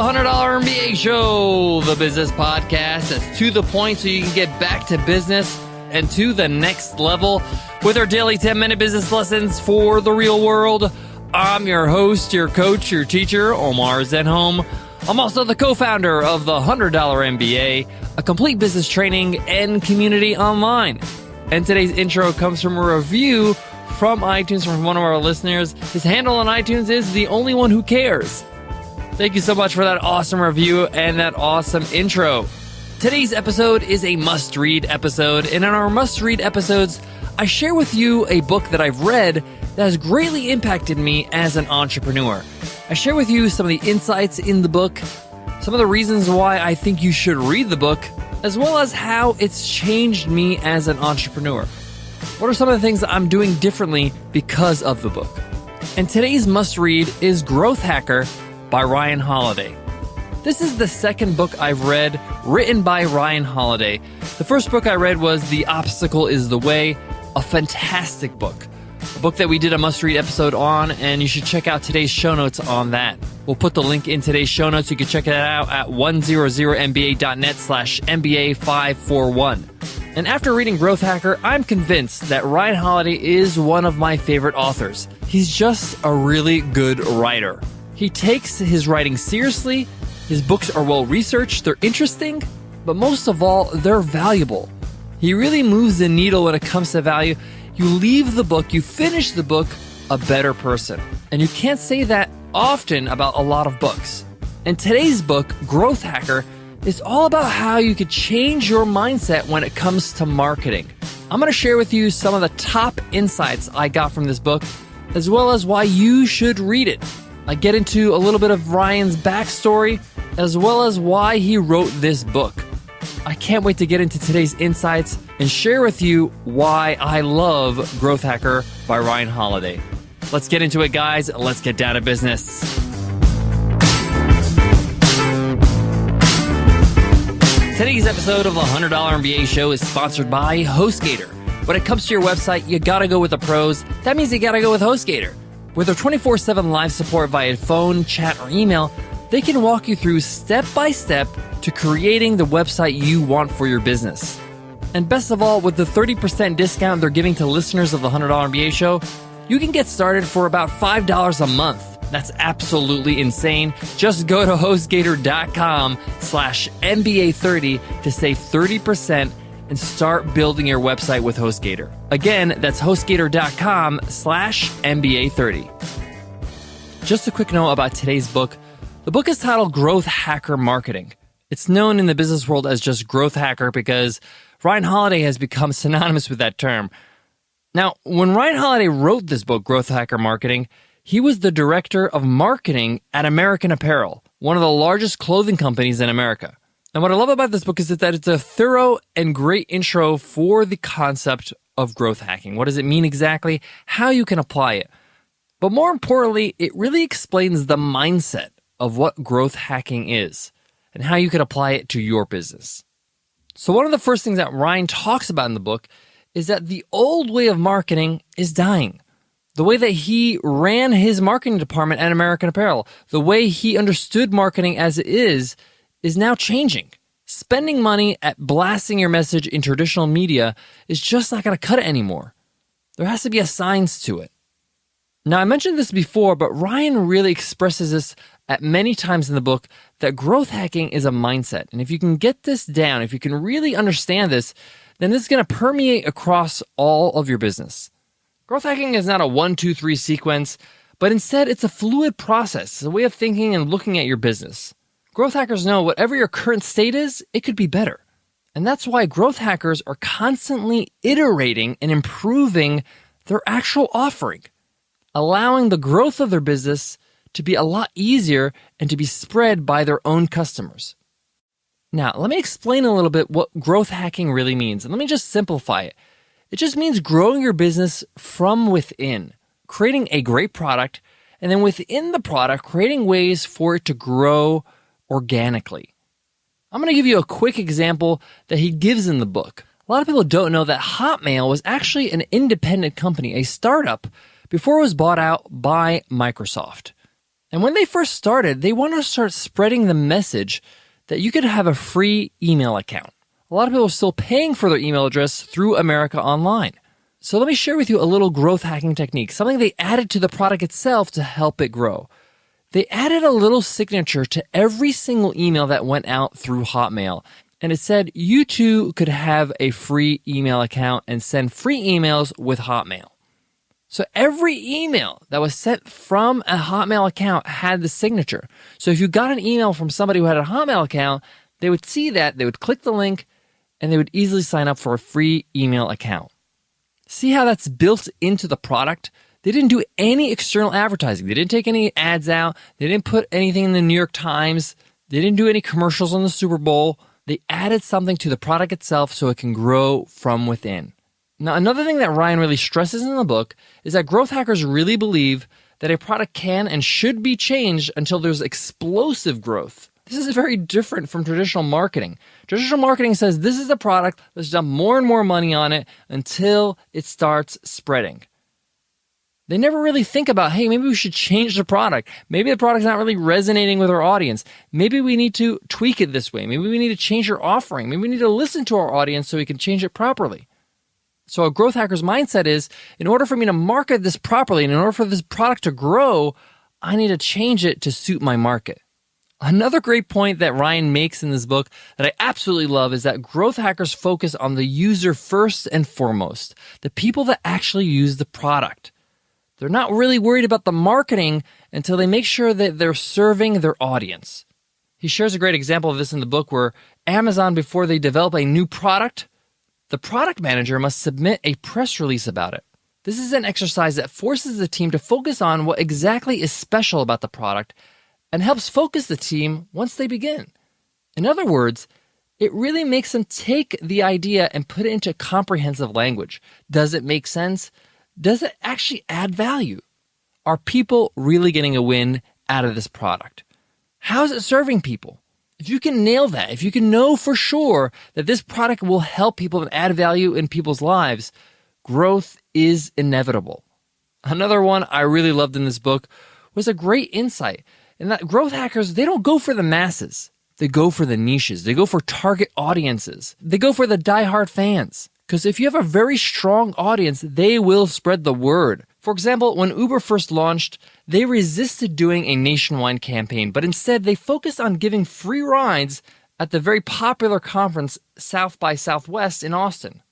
$100 MBA Show, the business podcast that's to the point so you can get back to business and to the next level with our daily 10-minute business lessons for the real world. I'm your host, your coach, your teacher, Omar Zenhom. I'm also the co-founder of the $100 MBA, a complete business training and community online. And today's intro comes from a review from iTunes from one of our listeners. His handle on iTunes is The Only One Who Cares. Thank you so much for that awesome review and that awesome intro. Today's episode is a must-read episode, and in our must-read episodes, I share with you a book that I've read that has greatly impacted me as an entrepreneur. I share with you some of the insights in the book, some of the reasons why I think you should read the book, as well as how it's changed me as an entrepreneur. What are some of the things that I'm doing differently because of the book? And today's must-read is Growth Hacker by Ryan Holiday. This is the second book I've read written by Ryan Holiday. The first book I read was The Obstacle is the Way, a fantastic book. A book that we did a must-read episode on, and you should check out today's show notes on that. We'll put the link in today's show notes. You can check it out at 100mba.net/MBA541. And after reading Growth Hacker, I'm convinced that Ryan Holiday is one of my favorite authors. He's just a really good writer. He takes his writing seriously, his books are well-researched, they're interesting, but most of all, they're valuable. He really moves the needle when it comes to value. You leave the book, you finish the book, a better person. And you can't say that often about a lot of books. And today's book, Growth Hacker, is all about how you could change your mindset when it comes to marketing. I'm going to share with you some of the top insights I got from this book, as well as why you should read it. I get into a little bit of Ryan's backstory, as well as why he wrote this book. I can't wait to get into today's insights and share with you why I love Growth Hacker by Ryan Holiday. Let's get into it, guys. Let's get down to business. Today's episode of the $100 MBA Show is sponsored by HostGator. When it comes to your website, you gotta go with the pros. That means you gotta go with HostGator. With their 24/7 live support via phone, chat, or email, they can walk you through step-by-step to creating the website you want for your business. And best of all, with the 30% discount they're giving to listeners of the $100 MBA Show, you can get started for about $5 a month. That's absolutely insane. Just go to HostGator.com/MBA30 to save 30% and start building your website with HostGator. Again, that's HostGator.com/MBA30. Just a quick note about today's book. The book is titled Growth Hacker Marketing. It's known in the business world as just Growth Hacker because Ryan Holiday has become synonymous with that term. Now, when Ryan Holiday wrote this book, Growth Hacker Marketing, he was the director of marketing at American Apparel, one of the largest clothing companies in America. And what I love about this book is that it's a thorough and great intro for the concept of growth hacking. What does it mean exactly? How you can apply it. But more importantly, it really explains the mindset of what growth hacking is and how you can apply it to your business. So one of the first things that Ryan talks about in the book is that the old way of marketing is dying. The way that he ran his marketing department at American Apparel, the way he understood marketing as it is now changing. Spending money at blasting your message in traditional media is just not going to cut it anymore. There has to be a science to it. Now, I mentioned this before, but Ryan really expresses this at many times in the book that growth hacking is a mindset. And if you can get this down, if you can really understand this, then this is going to permeate across all of your business. Growth hacking is not a 1, 2, 3 sequence, but instead it's a fluid process. It's a way of thinking and looking at your business. Growth hackers know whatever your current state is, it could be better. And that's why growth hackers are constantly iterating and improving their actual offering, allowing the growth of their business to be a lot easier and to be spread by their own customers. Now, let me explain a little bit what growth hacking really means, and let me just simplify it. It just means growing your business from within, creating a great product, and then within the product, creating ways for it to grow organically. I'm going to give you a quick example that he gives in the book. A lot of people don't know that Hotmail was actually an independent company, a startup, before it was bought out by Microsoft. And when they first started, they wanted to start spreading the message that you could have a free email account. A lot of people are still paying for their email address through America Online. So let me share with you a little growth hacking technique, something they added to the product itself to help it grow. They added a little signature to every single email that went out through Hotmail. And it said you too could have a free email account and send free emails with Hotmail. So every email that was sent from a Hotmail account had the signature. So if you got an email from somebody who had a Hotmail account, they would see that, they would click the link, and they would easily sign up for a free email account. See how that's built into the product? They didn't do any external advertising. They didn't take any ads out. They didn't put anything in the New York Times. They didn't do any commercials on the Super Bowl. They added something to the product itself so it can grow from within. Now, another thing that Ryan really stresses in the book is that growth hackers really believe that a product can and should be changed until there's explosive growth. This is very different from traditional marketing. Traditional marketing says this is a product, let's dump more and more money on it until it starts spreading. They never really think about, hey, maybe we should change the product. Maybe the product's not really resonating with our audience. Maybe we need to tweak it this way. Maybe we need to change our offering. Maybe we need to listen to our audience so we can change it properly. So a growth hacker's mindset is, in order for me to market this properly and in order for this product to grow, I need to change it to suit my market. Another great point that Ryan makes in this book that I absolutely love is that growth hackers focus on the user first and foremost, the people that actually use the product. They're not really worried about the marketing until they make sure that they're serving their audience. He shares a great example of this in the book where Amazon, before they develop a new product, the product manager must submit a press release about it. This is an exercise that forces the team to focus on what exactly is special about the product and helps focus the team once they begin. In other words, it really makes them take the idea and put it into comprehensive language. Does it make sense? Does it actually add value? Are people really getting a win out of this product? How is it serving people? If you can nail that, if you can know for sure that this product will help people and add value in people's lives, growth is inevitable. Another one I really loved in this book was a great insight in that growth hackers, they don't go for the masses. They go for the niches. They go for target audiences. They go for the diehard fans. Because if you have a very strong audience, they will spread the word. For example, when Uber first launched, they resisted doing a nationwide campaign, but instead they focused on giving free rides at the very popular conference South by Southwest in Austin.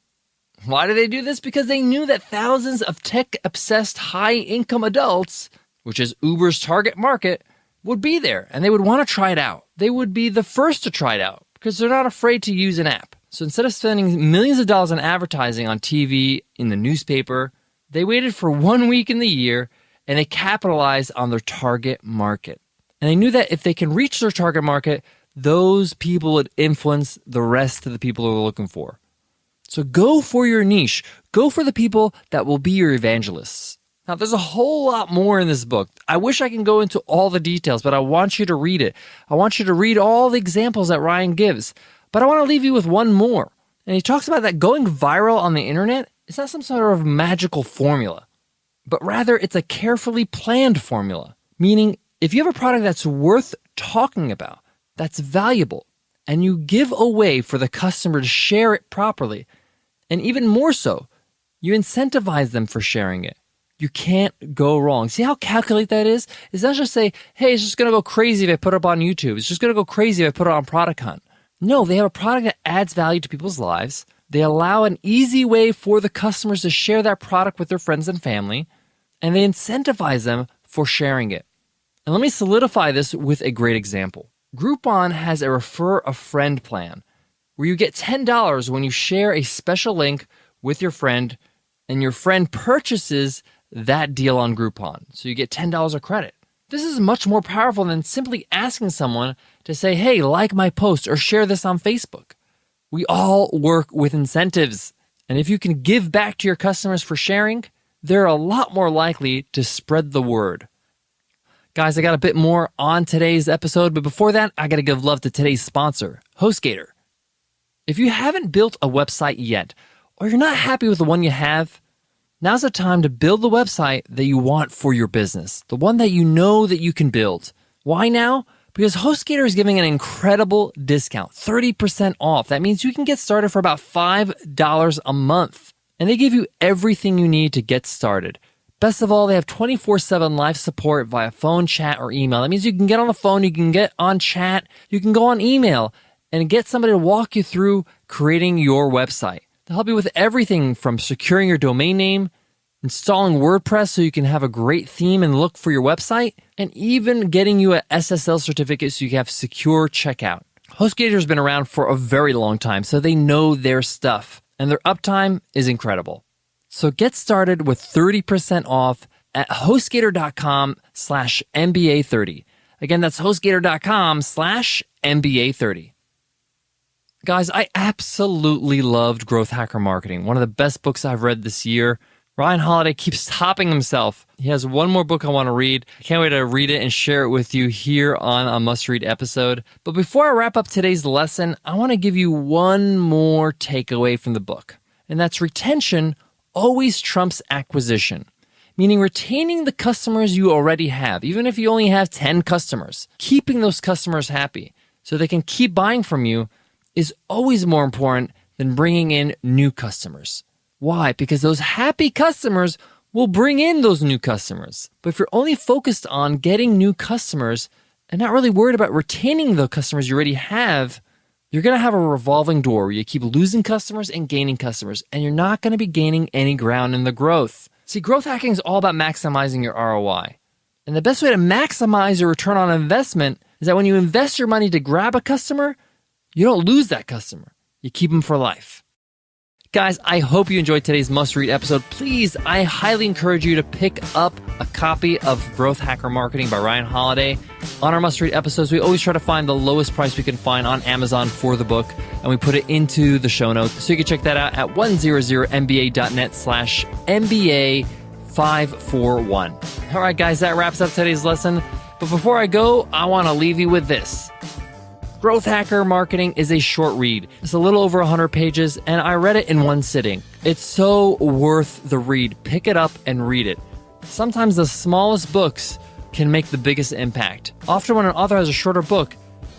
Why did they do this? Because they knew that thousands of tech-obsessed high-income adults, which is Uber's target market, would be there and they would want to try it out. They would be the first to try it out because they're not afraid to use an app. So instead of spending millions of dollars on advertising on TV, in the newspaper, they waited for 1 week in the year and they capitalized on their target market. And they knew that if they can reach their target market, those people would influence the rest of the people they're looking for. So go for your niche. Go for the people that will be your evangelists. Now, there's a whole lot more in this book. I wish I can go into all the details, but I want you to read it. I want you to read all the examples that Ryan gives. But I want to leave you with one more. And he talks about that going viral on the internet is not some sort of magical formula, but rather it's a carefully planned formula. Meaning, if you have a product that's worth talking about, that's valuable, and you give a way for the customer to share it properly, and even more so, you incentivize them for sharing it, you can't go wrong. See how calculate that is? It's not just say, hey, it's just going to go crazy if I put it up on YouTube. It's just going to go crazy if I put it on Product Hunt. No, they have a product that adds value to people's lives. They allow an easy way for the customers to share that product with their friends and family, and they incentivize them for sharing it. And let me solidify this with a great example. Groupon has a refer a friend plan where you get $10 when you share a special link with your friend and your friend purchases that deal on Groupon. So you get $10 of credit. This is much more powerful than simply asking someone to say, hey, like my post or share this on Facebook. We all work with incentives. And if you can give back to your customers for sharing, they're a lot more likely to spread the word. Guys, I got a bit more on today's episode, but before that, I got to give love to today's sponsor, HostGator. If you haven't built a website yet, or you're not happy with the one you have, Now's the time to build the website that you want for your business, the one that you know that you can build. Why now? Because HostGator is giving an incredible discount, 30% off. That means you can get started for about $5 a month. And they give you everything you need to get started. Best of all, they have 24/7 live support via phone, chat, or email. That means you can get on the phone, you can get on chat, you can go on email, and get somebody to walk you through creating your website. They'll help you with everything from securing your domain name, installing WordPress so you can have a great theme and look for your website, and even getting you a SSL certificate so you can have secure checkout. HostGator has been around for a very long time, so they know their stuff, and their uptime is incredible. So get started with 30% off at HostGator.com/MBA30. Again, that's HostGator.com/MBA30. Guys, I absolutely loved Growth Hacker Marketing, one of the best books I've read this year. Ryan Holiday keeps topping himself. He has one more book I want to read. I can't wait to read it and share it with you here on a must-read episode. But before I wrap up today's lesson, I want to give you one more takeaway from the book. And that's retention always trumps acquisition. Meaning retaining the customers you already have, even if you only have 10 customers. Keeping those customers happy so they can keep buying from you is always more important than bringing in new customers. Why? Because those happy customers will bring in those new customers. But if you're only focused on getting new customers and not really worried about retaining the customers you already have, you're going to have a revolving door where you keep losing customers and gaining customers, and you're not going to be gaining any ground in the growth. See, growth hacking is all about maximizing your ROI. And the best way to maximize your return on investment is that when you invest your money to grab a customer, you don't lose that customer. You keep them for life. Guys, I hope you enjoyed today's must-read episode. Please, I highly encourage you to pick up a copy of Growth Hacker Marketing by Ryan Holiday. On our must-read episodes, we always try to find the lowest price we can find on Amazon for the book, and we put it into the show notes. So you can check that out at 100mba.net/MBA541. All right, guys, that wraps up today's lesson. But before I go, I want to leave you with this. Growth Hacker Marketing is a short read. It's a little over 100 pages, and I read it in one sitting. It's so worth the read. Pick it up and read it. Sometimes the smallest books can make the biggest impact. Often when an author has a shorter book,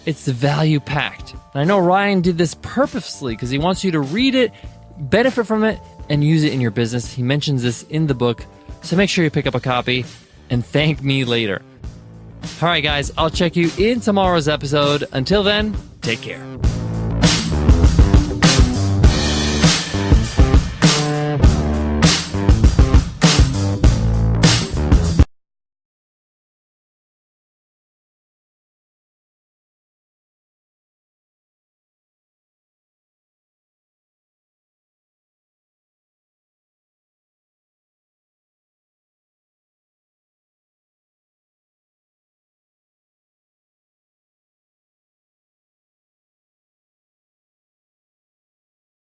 it's value-packed. And I know Ryan did this purposely because he wants you to read it, benefit from it, and use it in your business. He mentions this in the book, so make sure you pick up a copy and thank me later. All right, guys, I'll check you in tomorrow's episode. Until then, take care.